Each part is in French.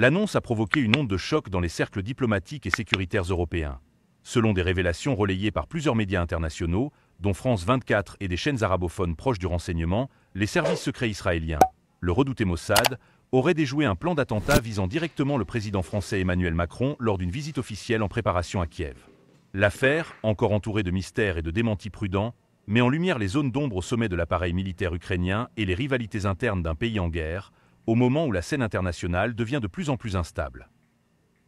L'annonce a provoqué une onde de choc dans les cercles diplomatiques et sécuritaires européens. Selon des révélations relayées par plusieurs médias internationaux, dont France 24 et des chaînes arabophones proches du renseignement, les services secrets israéliens, le redouté Mossad, auraient déjoué un plan d'attentat visant directement le président français Emmanuel Macron lors d'une visite officielle en préparation à Kiev. L'affaire, encore entourée de mystères et de démentis prudents, met en lumière les zones d'ombre au sommet de l'appareil militaire ukrainien et les rivalités internes d'un pays en guerre, au moment où la scène internationale devient de plus en plus instable.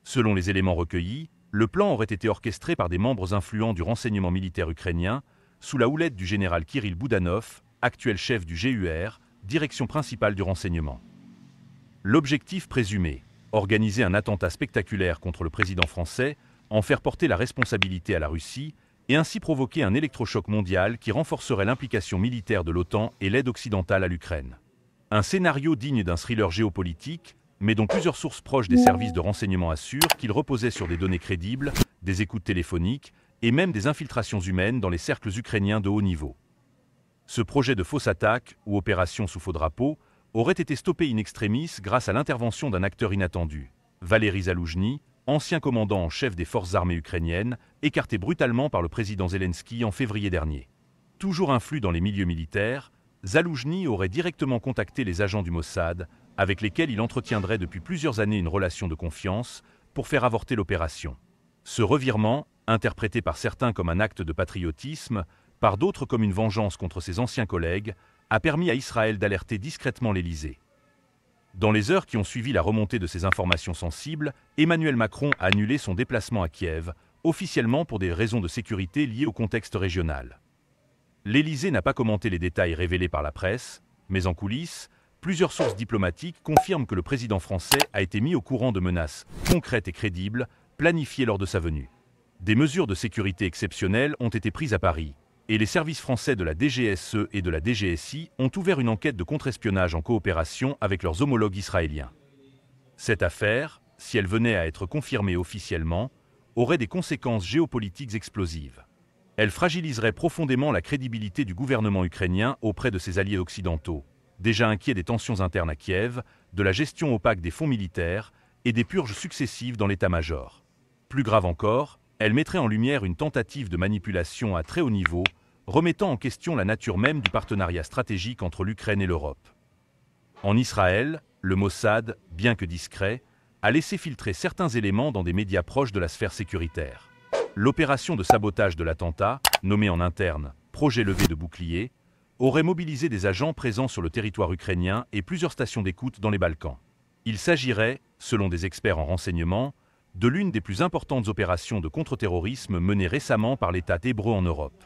Selon les éléments recueillis, le plan aurait été orchestré par des membres influents du renseignement militaire ukrainien, sous la houlette du général Kirill Boudanov, actuel chef du GUR, direction principale du renseignement. L'objectif présumé, organiser un attentat spectaculaire contre le président français, en faire porter la responsabilité à la Russie, et ainsi provoquer un électrochoc mondial qui renforcerait l'implication militaire de l'OTAN et l'aide occidentale à l'Ukraine. Un scénario digne d'un thriller géopolitique, mais dont plusieurs sources proches des services de renseignement assurent qu'il reposait sur des données crédibles, des écoutes téléphoniques et même des infiltrations humaines dans les cercles ukrainiens de haut niveau. Ce projet de fausse attaque, ou opération sous faux drapeau, aurait été stoppé in extremis grâce à l'intervention d'un acteur inattendu, Valery Zaloujny, ancien commandant en chef des forces armées ukrainiennes, écarté brutalement par le président Zelensky en février dernier. Toujours influent dans les milieux militaires, Zaloujny aurait directement contacté les agents du Mossad, avec lesquels il entretiendrait depuis plusieurs années une relation de confiance, pour faire avorter l'opération. Ce revirement, interprété par certains comme un acte de patriotisme, par d'autres comme une vengeance contre ses anciens collègues, a permis à Israël d'alerter discrètement l'Élysée. Dans les heures qui ont suivi la remontée de ces informations sensibles, Emmanuel Macron a annulé son déplacement à Kiev, officiellement pour des raisons de sécurité liées au contexte régional. L'Élysée n'a pas commenté les détails révélés par la presse, mais en coulisses, plusieurs sources diplomatiques confirment que le président français a été mis au courant de menaces concrètes et crédibles, planifiées lors de sa venue. Des mesures de sécurité exceptionnelles ont été prises à Paris, et les services français de la DGSE et de la DGSI ont ouvert une enquête de contre-espionnage en coopération avec leurs homologues israéliens. Cette affaire, si elle venait à être confirmée officiellement, aurait des conséquences géopolitiques explosives. Elle fragiliserait profondément la crédibilité du gouvernement ukrainien auprès de ses alliés occidentaux, déjà inquiets des tensions internes à Kiev, de la gestion opaque des fonds militaires et des purges successives dans l'état-major. Plus grave encore, elle mettrait en lumière une tentative de manipulation à très haut niveau, remettant en question la nature même du partenariat stratégique entre l'Ukraine et l'Europe. En Israël, le Mossad, bien que discret, a laissé filtrer certains éléments dans des médias proches de la sphère sécuritaire. L'opération de sabotage de l'attentat, nommée en interne « Projet levé de bouclier », aurait mobilisé des agents présents sur le territoire ukrainien et plusieurs stations d'écoute dans les Balkans. Il s'agirait, selon des experts en renseignement, de l'une des plus importantes opérations de contre-terrorisme menées récemment par l'État hébreu en Europe.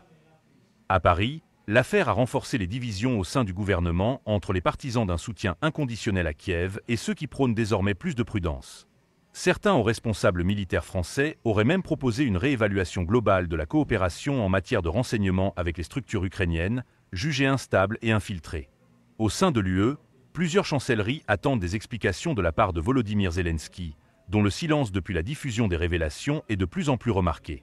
À Paris, l'affaire a renforcé les divisions au sein du gouvernement entre les partisans d'un soutien inconditionnel à Kiev et ceux qui prônent désormais plus de prudence. Certains hauts responsables militaires français auraient même proposé une réévaluation globale de la coopération en matière de renseignement avec les structures ukrainiennes, jugées instables et infiltrées. Au sein de l'UE, plusieurs chancelleries attendent des explications de la part de Volodymyr Zelensky, dont le silence depuis la diffusion des révélations est de plus en plus remarqué.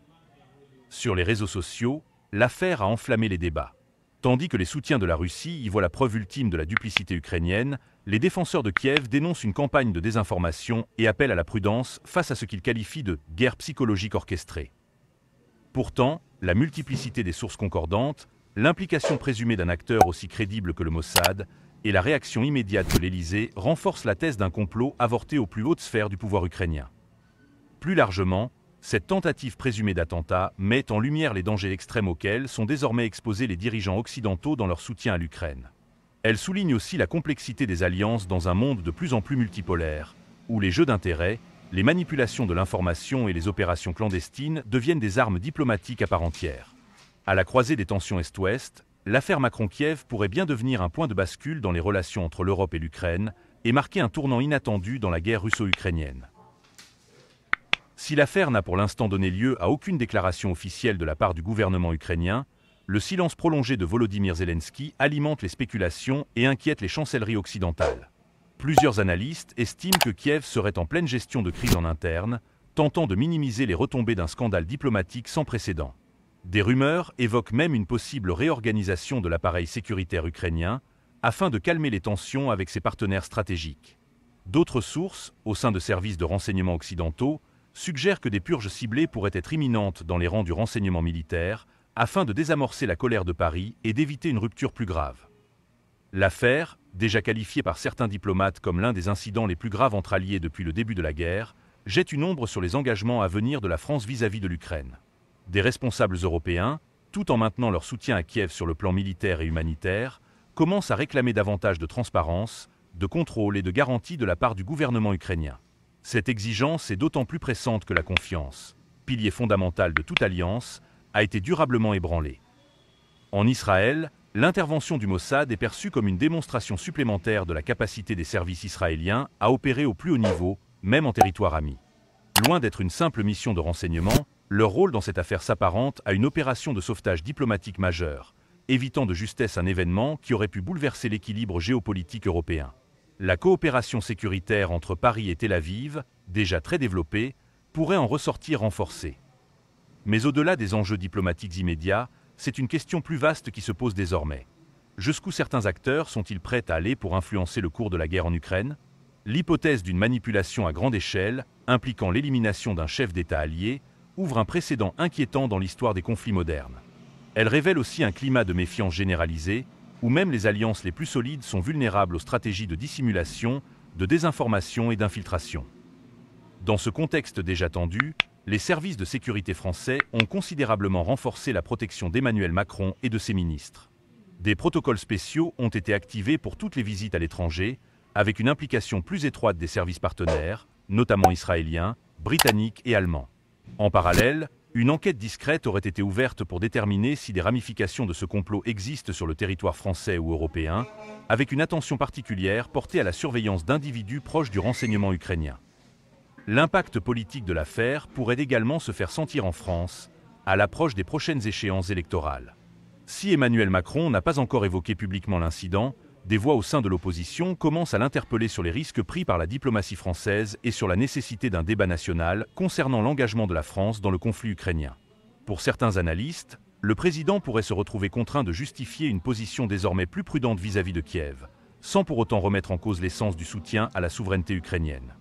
Sur les réseaux sociaux, l'affaire a enflammé les débats. Tandis que les soutiens de la Russie y voient la preuve ultime de la duplicité ukrainienne, les défenseurs de Kiev dénoncent une campagne de désinformation et appellent à la prudence face à ce qu'ils qualifient de « guerre psychologique orchestrée ». Pourtant, la multiplicité des sources concordantes, l'implication présumée d'un acteur aussi crédible que le Mossad et la réaction immédiate de l'Élysée renforcent la thèse d'un complot avorté aux plus hautes sphères du pouvoir ukrainien. Plus largement, cette tentative présumée d'attentat met en lumière les dangers extrêmes auxquels sont désormais exposés les dirigeants occidentaux dans leur soutien à l'Ukraine. Elle souligne aussi la complexité des alliances dans un monde de plus en plus multipolaire, où les jeux d'intérêts, les manipulations de l'information et les opérations clandestines deviennent des armes diplomatiques à part entière. À la croisée des tensions Est-Ouest, l'affaire Macron-Kiev pourrait bien devenir un point de bascule dans les relations entre l'Europe et l'Ukraine et marquer un tournant inattendu dans la guerre russo-ukrainienne. Si l'affaire n'a pour l'instant donné lieu à aucune déclaration officielle de la part du gouvernement ukrainien, le silence prolongé de Volodymyr Zelensky alimente les spéculations et inquiète les chancelleries occidentales. Plusieurs analystes estiment que Kiev serait en pleine gestion de crise en interne, tentant de minimiser les retombées d'un scandale diplomatique sans précédent. Des rumeurs évoquent même une possible réorganisation de l'appareil sécuritaire ukrainien, afin de calmer les tensions avec ses partenaires stratégiques. D'autres sources, au sein de services de renseignement occidentaux, suggèrent que des purges ciblées pourraient être imminentes dans les rangs du renseignement militaire, afin de désamorcer la colère de Paris et d'éviter une rupture plus grave. L'affaire, déjà qualifiée par certains diplomates comme l'un des incidents les plus graves entre alliés depuis le début de la guerre, jette une ombre sur les engagements à venir de la France vis-à-vis de l'Ukraine. Des responsables européens, tout en maintenant leur soutien à Kiev sur le plan militaire et humanitaire, commencent à réclamer davantage de transparence, de contrôle et de garantie de la part du gouvernement ukrainien. Cette exigence est d'autant plus pressante que la confiance, pilier fondamental de toute alliance, a été durablement ébranlée. En Israël, l'intervention du Mossad est perçue comme une démonstration supplémentaire de la capacité des services israéliens à opérer au plus haut niveau, même en territoire ami. Loin d'être une simple mission de renseignement, leur rôle dans cette affaire s'apparente à une opération de sauvetage diplomatique majeure, évitant de justesse un événement qui aurait pu bouleverser l'équilibre géopolitique européen. La coopération sécuritaire entre Paris et Tel Aviv, déjà très développée, pourrait en ressortir renforcée. Mais au-delà des enjeux diplomatiques immédiats, c'est une question plus vaste qui se pose désormais. Jusqu'où certains acteurs sont-ils prêts à aller pour influencer le cours de la guerre en Ukraine? L'hypothèse d'une manipulation à grande échelle, impliquant l'élimination d'un chef d'État allié, ouvre un précédent inquiétant dans l'histoire des conflits modernes. Elle révèle aussi un climat de méfiance généralisée, où même les alliances les plus solides sont vulnérables aux stratégies de dissimulation, de désinformation et d'infiltration. Dans ce contexte déjà tendu, les services de sécurité français ont considérablement renforcé la protection d'Emmanuel Macron et de ses ministres. Des protocoles spéciaux ont été activés pour toutes les visites à l'étranger, avec une implication plus étroite des services partenaires, notamment israéliens, britanniques et allemands. En parallèle, une enquête discrète aurait été ouverte pour déterminer si des ramifications de ce complot existent sur le territoire français ou européen, avec une attention particulière portée à la surveillance d'individus proches du renseignement ukrainien. L'impact politique de l'affaire pourrait également se faire sentir en France, à l'approche des prochaines échéances électorales. Si Emmanuel Macron n'a pas encore évoqué publiquement l'incident, des voix au sein de l'opposition commencent à l'interpeller sur les risques pris par la diplomatie française et sur la nécessité d'un débat national concernant l'engagement de la France dans le conflit ukrainien. Pour certains analystes, le président pourrait se retrouver contraint de justifier une position désormais plus prudente vis-à-vis de Kiev, sans pour autant remettre en cause l'essence du soutien à la souveraineté ukrainienne.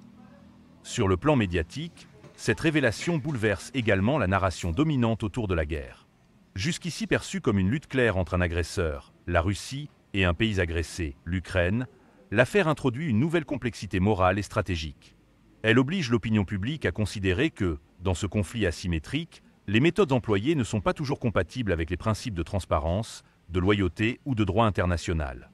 Sur le plan médiatique, cette révélation bouleverse également la narration dominante autour de la guerre. Jusqu'ici perçue comme une lutte claire entre un agresseur, la Russie, et un pays agressé, l'Ukraine, l'affaire introduit une nouvelle complexité morale et stratégique. Elle oblige l'opinion publique à considérer que, dans ce conflit asymétrique, les méthodes employées ne sont pas toujours compatibles avec les principes de transparence, de loyauté ou de droit international.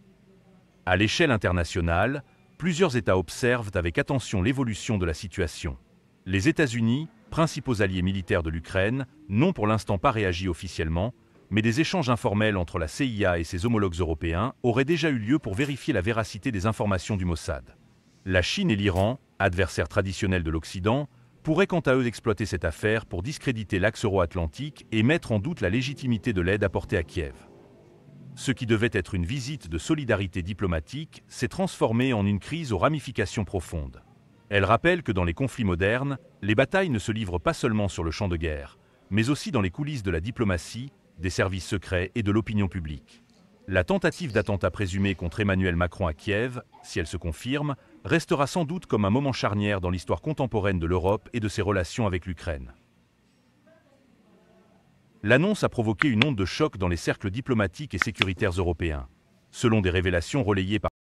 À l'échelle internationale, plusieurs États observent avec attention l'évolution de la situation. Les États-Unis, principaux alliés militaires de l'Ukraine, n'ont pour l'instant pas réagi officiellement, mais des échanges informels entre la CIA et ses homologues européens auraient déjà eu lieu pour vérifier la véracité des informations du Mossad. La Chine et l'Iran, adversaires traditionnels de l'Occident, pourraient quant à eux exploiter cette affaire pour discréditer l'axe euro-atlantique et mettre en doute la légitimité de l'aide apportée à Kiev. Ce qui devait être une visite de solidarité diplomatique s'est transformé en une crise aux ramifications profondes. Elle rappelle que dans les conflits modernes, les batailles ne se livrent pas seulement sur le champ de guerre, mais aussi dans les coulisses de la diplomatie, des services secrets et de l'opinion publique. La tentative d'attentat présumé contre Emmanuel Macron à Kiev, si elle se confirme, restera sans doute comme un moment charnière dans l'histoire contemporaine de l'Europe et de ses relations avec l'Ukraine. L'annonce a provoqué une onde de choc dans les cercles diplomatiques et sécuritaires européens. Selon des révélations relayées par